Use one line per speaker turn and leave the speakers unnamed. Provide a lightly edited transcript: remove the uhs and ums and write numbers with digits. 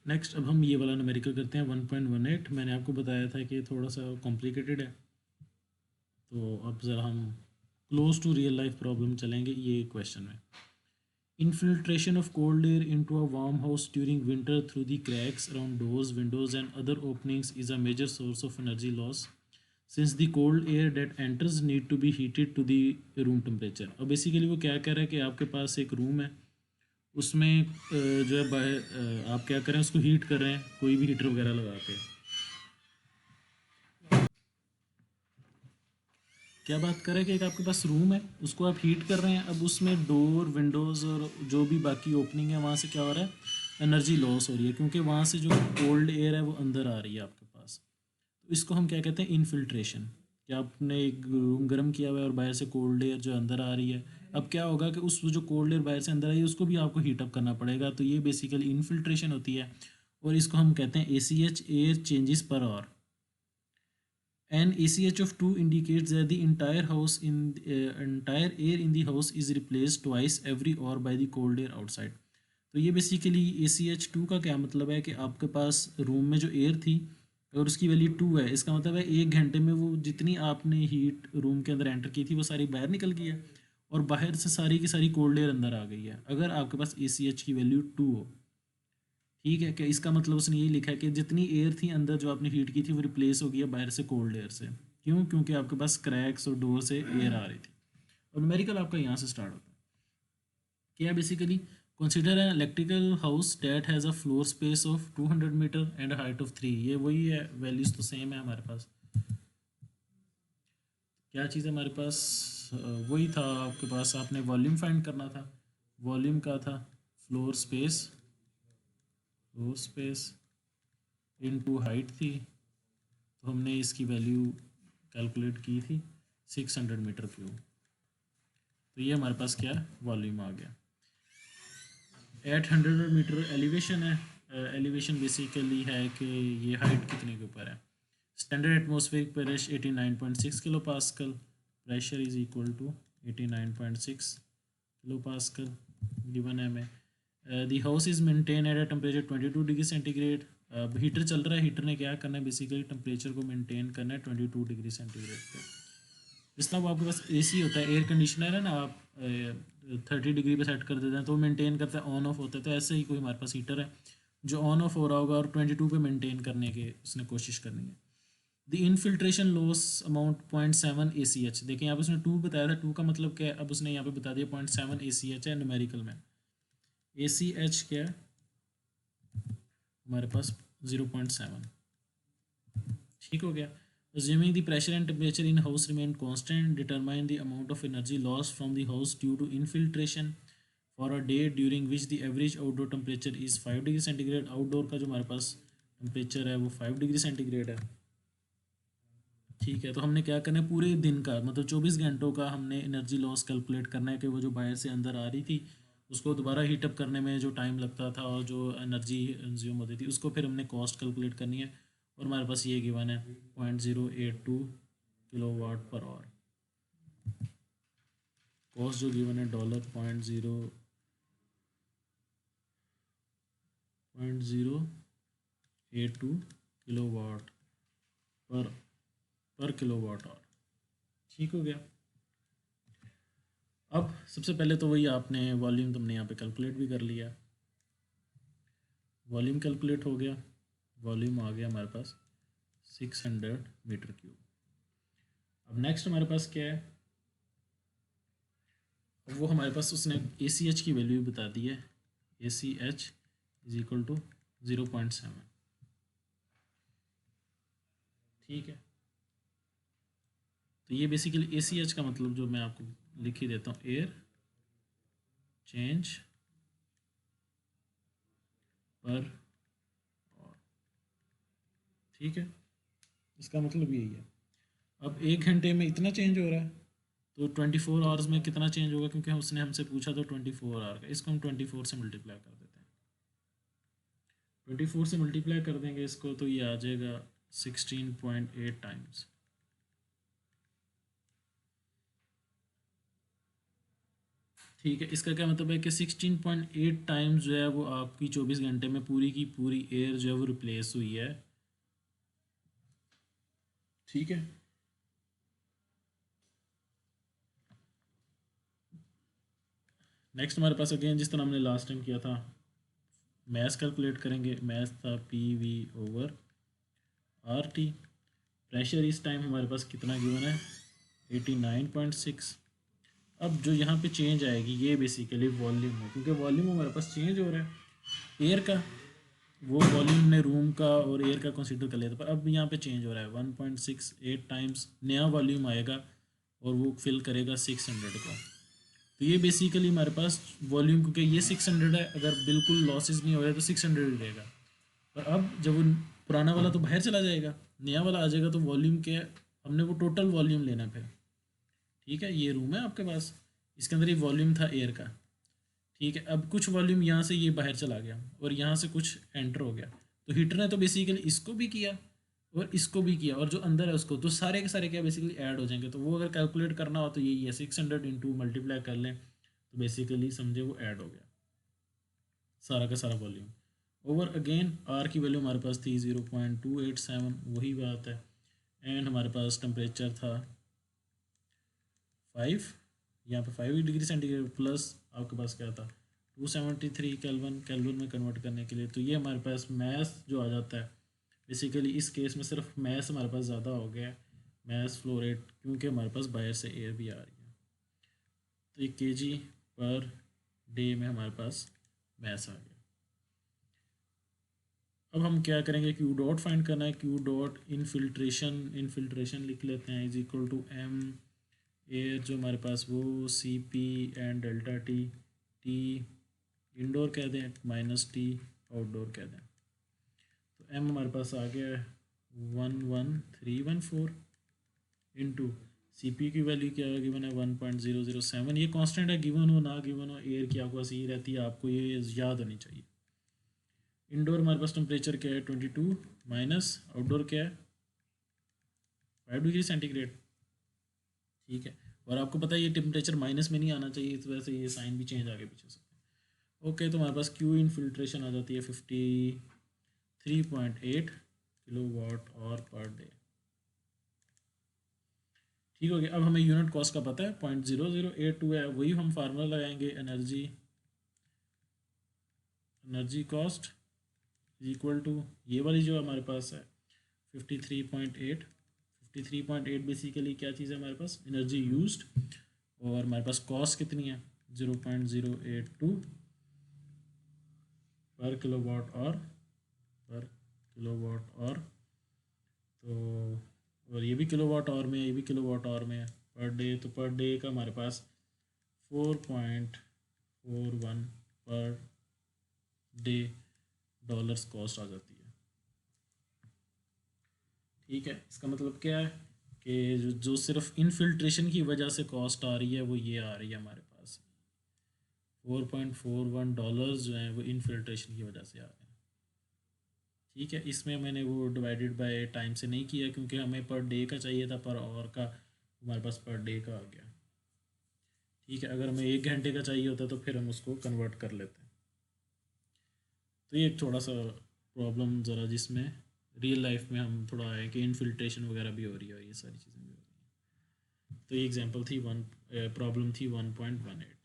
Next अब हम ये वाला न्यूमेरिकल करते हैं 1.18। मैंने आपको बताया था कि थोड़ा सा कॉम्प्लिकेटेड है, तो अब ज़रा हम close to real life problem चलेंगे ये क्वेश्चन में। Infiltration of cold air into a warm house during winter through the cracks around doors, windows, and other openings is a major source of energy loss, since the cold air that enters need to be heated to the room temperature। अब basically वो क्या कह रहा है कि आपके पास एक room है, उसमें जो है आप क्या करें, उसको हीट कर रहे हैं कोई भी हीटर वगैरह लगा के। क्या बात करें कि एक आपके पास रूम है, उसको आप हीट कर रहे हैं, अब उसमें डोर, विंडोज़ और जो भी बाकी ओपनिंग है वहाँ से क्या हो रहा है, एनर्जी लॉस हो रही है, क्योंकि वहाँ से जो कोल्ड एयर है वो अंदर आ रही है आपके पास। तो इसको हम क्या कहते हैं, इनफिल्ट्रेशन। कि आपने एक रूम गर्म किया हुआ है और बाहर से कोल्ड एयर जो अंदर आ रही है, अब क्या होगा कि उस जो कोल्ड एयर बाहर से अंदर आई है उसको भी आपको हीटअप करना पड़ेगा, तो ये बेसिकली इनफिल्ट्रेशन होती है। और इसको हम कहते हैं ACH, air changes per hour. An ACH of 2 indicates that the entire air in the house is replaced twice every hour by the cold air outside। तो ये बेसिकली ACH2 का क्या मतलब है कि आपके पास रूम में जो एयर थी और उसकी वैल्यू 2 है, इसका मतलब है 1 घंटे में वो जितनी आपने हीट रूम के अंदर एंटर की थी वो सारी बाहर निकल गई है, और बाहर से सारी की सारी कोल्ड एयर अंदर आ गई है, अगर आपके पास ACH की वैल्यू 2 हो। ठीक है, कि इसका मतलब उसने यही लिखा है कि जितनी एयर थी अंदर जो आपने हीट की थी वो रिप्लेस हो गई है बाहर से कोल्ड एयर से। क्यों? क्योंकि आपके पास क्रैक्स और डोर से एयर आ रही थी। और न्यूमेरिकल आपका यहाँ से स्टार्ट होता है। क्या basically, consider an electrical house that has a floor space of 200 metre and height of 3। ये वही है, वैल्यूज तो सेम है हमारे पास। क्या चीज़ है हमारे पास, वही था आपके पास, आपने वॉल्यूम फाइंड करना था। वॉल्यूम का था floor space, floor space into height थी, तो हमने इसकी वैल्यू कैलकुलेट की थी 600 मीटर क्यूब। तो ये हमारे पास क्या है, वॉल्यूम आ गया। 800 मीटर एलिवेशन है। एलिवेशन बेसिकली है कि ये हाइट कितने के ऊपर है। Standard atmospheric pressure 89.6 kilo pascal, pressure is equal to 89.6 kilo pascal given है हमें। The house is maintain at a temperature 22 degree centigrade. अब हीटर चल रहा है, हीटर ने क्या करना है, बेसिकली टेम्परेचर को मेंटेन करना है 22 डिग्री सेंटीग्रेड पे। जिस तरह वो आपके पास AC होता है, एयर कंडीशनर है ना, आप 30 डिग्री पे सेट कर देते हैं तो वो मेंटेन करता है, ऑन ऑफ होता है, तो ऐसे ही कोई हमारे पास हीटर है जो ऑन ऑफ हो रहा होगा और 22 पे मेंटेन करने की उसने कोशिश करनी है। The infiltration loss amount 0.7 ACH। देखिए यहाँ पे उसने 2 बताया था, 2 का मतलब क्या है, अब उसने यहाँ पे बता दिया 0.7 ACH है न्यूमेरिकल में। ACH क्या है हमारे पास, 0.7। ठीक हो गया। Assuming the pressure and temperature in house remain constant, determine the amount of energy lost from the house due to infiltration for a day during which the average outdoor temperature is 5 degree centigrade. Outdoor का जो हमारे पास temperature है वो 5 degree centigrade है। ठीक है, तो हमने क्या करना है, पूरे दिन का मतलब 24 घंटों का हमने एनर्जी लॉस कैलकुलेट करना है कि वो जो बाहर से अंदर आ रही थी उसको दोबारा हीटअप करने में जो टाइम लगता था और जो एनर्जी कंज्यूम होती थी उसको फिर हमने कॉस्ट कैलकुलेट करनी है। और हमारे पास ये गिवन है 0.082 kilo watt per hour. Cost जो गिवन है $0.082 किलो वाट पर किलो वाट आवर। ठीक हो गया। अब सबसे पहले तो वही आपने वॉल्यूम तुमने यहाँ पे कैलकुलेट भी कर लिया, वॉल्यूम कैलकुलेट हो गया, वॉल्यूम आ गया हमारे पास 600 मीटर क्यूब। अब नेक्स्ट हमारे पास क्या है, अब वो हमारे पास उसने ACH की वैल्यू बता दी है। ACH is equal to 0.7। ठीक है, तो ये बेसिकली ACH का मतलब जो मैं आपको लिख ही देता हूँ, एयर चेंज पर। ठीक है, इसका मतलब यही है। अब 1 घंटे में इतना चेंज हो रहा है, तो 24 आवर्स में कितना चेंज होगा, क्योंकि उसने हमसे पूछा तो 24 आवर का, इसको हम 24 से मल्टीप्लाई कर देते हैं। 24 से मल्टीप्लाई कर देंगे इसको तो ये आ जाएगा 16.8 टाइम्स। ठीक है, इसका क्या मतलब है कि 16.8 टाइम्स जो है वो आपकी 24 घंटे में पूरी की पूरी एयर जो है वो रिप्लेस हुई है। ठीक है, नेक्स्ट हमारे पास अगेन जिस तरह हमने लास्ट टाइम किया था, मैथ कैलकुलेट करेंगे। मैथ था P V over R T. Pressure इस टाइम हमारे पास कितना गिवन है, 89.6। अब जो यहाँ पे चेंज आएगी ये बेसिकली वॉल्यूम है, क्योंकि वॉल्यूम हमारे पास चेंज हो रहा है एयर का। वो वॉल्यूम ने रूम का और एयर का कंसीडर कर लिया था, पर अब यहाँ पे चेंज हो रहा है 1.68 टाइम्स नया वॉल्यूम आएगा और वो फिल करेगा 600 को। तो ये बेसिकली हमारे पास वॉल्यूम, क्योंकि ये 600 है, अगर बिल्कुल लॉसेस नहीं हो रहा तो 600 ही रहेगा। पर अब जब वो पुराना वाला तो बाहर चला जाएगा, नया वाला आ जाएगा, तो वॉल्यूम क्या है, हमने वो टोटल वॉल्यूम लेना फिर। ठीक है, ये रूम है आपके पास, इसके अंदर ये वॉल्यूम था एयर का। ठीक है, अब कुछ वॉल्यूम यहाँ से ये बाहर चला गया और यहाँ से कुछ एंटर हो गया, तो हीटर ने तो बेसिकली इसको भी किया और इसको भी किया, और जो अंदर है उसको, तो सारे के सारे क्या बेसिकली ऐड हो जाएंगे। तो वो अगर कैलकुलेट करना हो तो यही है, 600 इंटू मल्टीप्लाई कर लें तो बेसिकली समझे वो ऐड हो गया सारा का सारा वॉल्यूम। ओवर अगेन आर की वैल्यू हमारे पास थी 0.287, वही बात है। एंड हमारे पास टेम्परेचर था 5, यहाँ पे 5 डिग्री सेंटीग्रेड प्लस आपके पास क्या था 273 केल्विन, केल्विन में कन्वर्ट करने के लिए। तो ये हमारे पास मैथ जो आ जाता है, बेसिकली इस केस में सिर्फ मैथ हमारे पास ज़्यादा हो गया है, मैथ फ्लो रेट, क्योंकि हमारे पास बाहर से एयर भी आ रही है। तो ये केजी पर डे में हमारे पास मैथ आ गया। अब हम क्या करेंगे, क्यू डॉट फाइंड करना है। क्यू डॉट इनफिल्ट्रेशन, इनफिल्ट्रेशन लिख लेते हैं, is equal to M air जो हमारे पास वो C P and delta T. T indoor कह दें माइनस टी आउटडोर कह दें। तो एम हमारे पास आ गया है 11314 इंटू सी पी की वैल्यू क्या गिवन है 1.007। ये कांस्टेंट है, गिवन हो ना गिवन हो एयर की आपको सही रहती है, आपको ये याद होनी चाहिए। इंडोर हमारे पास टेम्परेचर क्या है 22 माइनस आउटडोर क्या है 5 डिग्री सेंटीग्रेड। ठीक है, और आपको पता है ये टेम्परेचर माइनस में नहीं आना चाहिए, इस वजह से ये साइन भी चेंज आगे पीछे से। ओके, तो हमारे पास क्यू इनफिल्ट्रेशन आ जाती है 53.8 किलो वाट और पर डे। ठीक हो गया। अब हमें यूनिट कॉस्ट का पता है 0.0082 है, वही हम फार्मूला लगाएंगे, एनर्जी कॉस्ट इक्वल टू ये वाली जो हमारे पास है 53.8। 53.8 बेसिकली क्या चीज़ है हमारे पास, एनर्जी यूज्ड, और हमारे पास कॉस्ट कितनी है 0.082 पर किलोवाट और पर किलोवाट और। तो और ये भी किलोवाट आवर में है, ये भी किलोवाट आवर में है पर डे। तो पर डे का हमारे पास 4.41 पर डे डॉलर्स कॉस्ट आ जाती है। ठीक है, इसका मतलब क्या है कि जो सिर्फ इनफिल्ट्रेशन की वजह से कॉस्ट आ रही है वो ये आ रही है हमारे पास, $4.41 जो हैं वो इनफिल्ट्रेशन की वजह से आ रहे हैं। ठीक है, इसमें मैंने वो डिवाइडेड बाय टाइम से नहीं किया, क्योंकि हमें पर डे का चाहिए था, पर आवर का हमारे पास पर डे का आ गया। ठीक है, अगर हमें 1 घंटे का चाहिए होता तो फिर हम उसको कन्वर्ट कर लेते हैं। तो ये एक थोड़ा सा प्रॉब्लम ज़रा जिसमें रियल लाइफ में हम थोड़ा आए कि इनफिल्ट्रेशन वगैरह भी हो रही है और ये सारी चीज़ें भी हो रही हैं। तो ये एग्जांपल थी प्रॉब्लम थी 1.18।